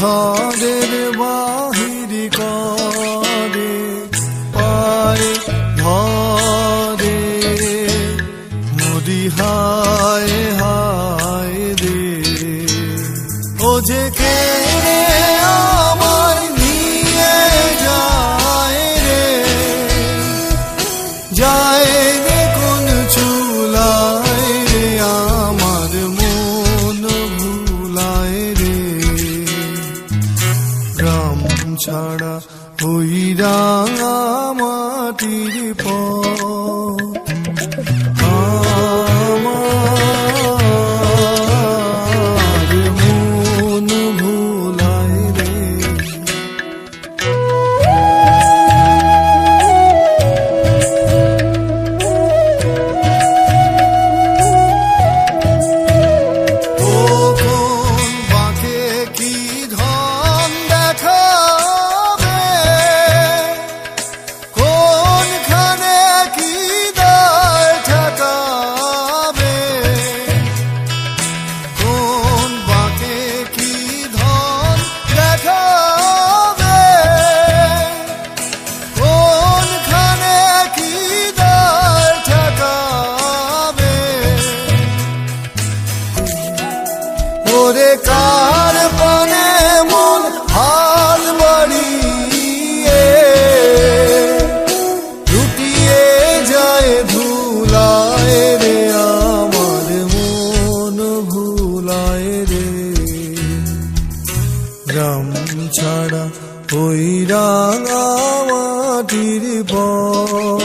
ঘরের বাহির করে পায় ঘরে মরি হায় হায় রে ও যে কে আমায় নিয়ে যায় রে যায় রে কোন চুলায় রে আমার মন ভুলায় রে গ্রাম ছাড়া ওই রাঙা মাটির পথ আমার মন ভুলায় রে ও কোন বাঁকে কি ধন দেখাবে কোনখানে কি দায় ঠেকাবে কোন বাঁকে কি ধন দেখাবে কোনখানে কি দায় ঠেকাবে ওরে কার পানে মন হাল বাড়িয়ে লুটিয়ে যায় ধুলায় রে আমার মন ভুলায় রে গ্রাম ছাড়া ওই রাঙা মাটির পথ